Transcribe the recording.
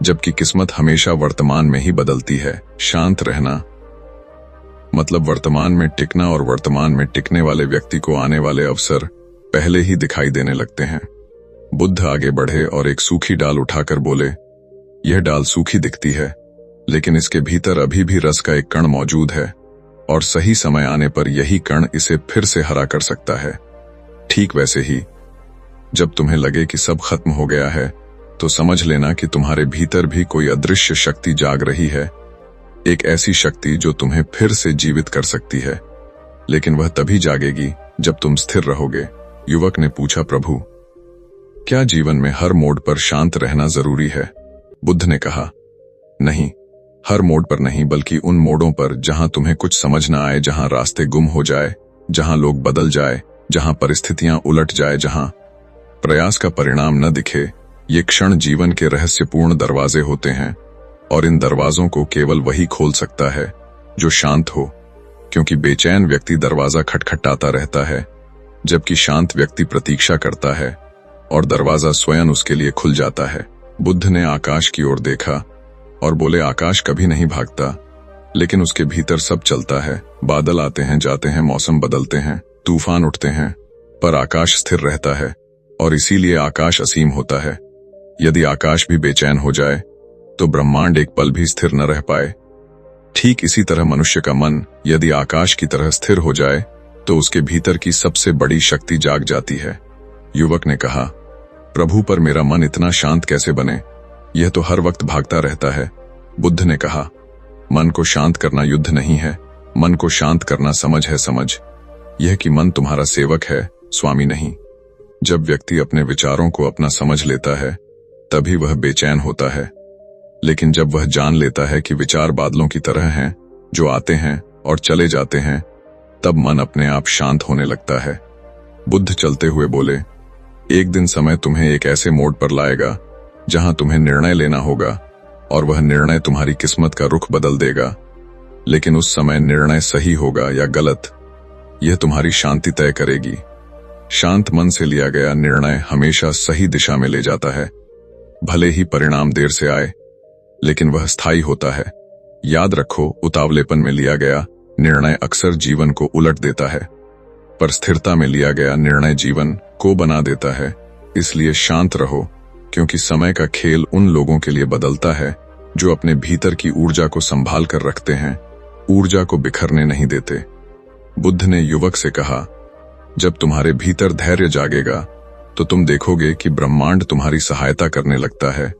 जबकि किस्मत हमेशा वर्तमान में ही बदलती है। शांत रहना मतलब वर्तमान में टिकना, और वर्तमान में टिकने वाले व्यक्ति को आने वाले अवसर पहले ही दिखाई देने लगते हैं। बुद्ध आगे बढ़े और एक सूखी डाल उठाकर बोले, यह डाल सूखी दिखती है, लेकिन इसके भीतर अभी भी रस का एक कण मौजूद है, और सही समय आने पर यही कण इसे फिर से हरा कर सकता है। ठीक वैसे ही जब तुम्हें लगे कि सब खत्म हो गया है, तो समझ लेना कि तुम्हारे भीतर भी कोई अदृश्य शक्ति जाग रही है, एक ऐसी शक्ति जो तुम्हें फिर से जीवित कर सकती है। लेकिन वह तभी जागेगी जब तुम स्थिर रहोगे। युवक ने पूछा, प्रभु, क्या जीवन में हर मोड़ पर शांत रहना जरूरी है? बुद्ध ने कहा, नहीं, हर मोड़ पर नहीं, बल्कि उन मोड़ों पर जहां तुम्हें कुछ समझ न आए, जहां रास्ते गुम हो जाए, जहां लोग बदल जाए, जहां परिस्थितियां उलट जाए, जहां प्रयास का परिणाम न दिखे। ये क्षण जीवन के रहस्यपूर्ण दरवाजे होते हैं, और इन दरवाजों को केवल वही खोल सकता है जो शांत हो, क्योंकि बेचैन व्यक्ति दरवाजा खटखटाता रहता है, जबकि शांत व्यक्ति प्रतीक्षा करता है और दरवाजा स्वयं उसके लिए खुल जाता है। बुद्ध ने आकाश की ओर देखा और बोले, आकाश कभी नहीं भागता, लेकिन उसके भीतर सब चलता है। बादल आते हैं, जाते हैं, मौसम बदलते हैं, तूफान उठते हैं, पर आकाश स्थिर रहता है, और इसीलिए आकाश असीम होता है। यदि आकाश भी बेचैन हो जाए तो ब्रह्मांड एक पल भी स्थिर न रह पाए। ठीक इसी तरह मनुष्य का मन यदि आकाश की तरह स्थिर हो जाए तो उसके भीतर की सबसे बड़ी शक्ति जाग जाती है। युवक ने कहा, प्रभु, पर मेरा मन इतना शांत कैसे बने? यह तो हर वक्त भागता रहता है। बुद्ध ने कहा, मन को शांत करना युद्ध नहीं है, मन को शांत करना समझ है। समझ यह कि मन तुम्हारा सेवक है, स्वामी नहीं। जब व्यक्ति अपने विचारों को अपना समझ लेता है तभी वह बेचैन होता है, लेकिन जब वह जान लेता है कि विचार बादलों की तरह हैं जो आते हैं और चले जाते हैं, तब मन अपने आप शांत होने लगता है। बुद्ध चलते हुए बोले, एक दिन समय तुम्हें एक ऐसे मोड़ पर लाएगा जहां तुम्हें निर्णय लेना होगा, और वह निर्णय तुम्हारी किस्मत का रुख बदल देगा। लेकिन उस समय निर्णय सही होगा या गलत, यह तुम्हारी शांति तय करेगी। शांत मन से लिया गया निर्णय हमेशा सही दिशा में ले जाता है, भले ही परिणाम देर से आए, लेकिन वह स्थायी होता है। याद रखो, उतावलेपन में लिया गया निर्णय अक्सर जीवन को उलट देता है, पर स्थिरता में लिया गया निर्णय जीवन को बना देता है। इसलिए शांत रहो, क्योंकि समय का खेल उन लोगों के लिए बदलता है जो अपने भीतर की ऊर्जा को संभाल कर रखते हैं, ऊर्जा को बिखरने नहीं देते। बुद्ध ने युवक से कहा, जब तुम्हारे भीतर धैर्य जागेगा तो तुम देखोगे कि ब्रह्मांड तुम्हारी सहायता करने लगता है,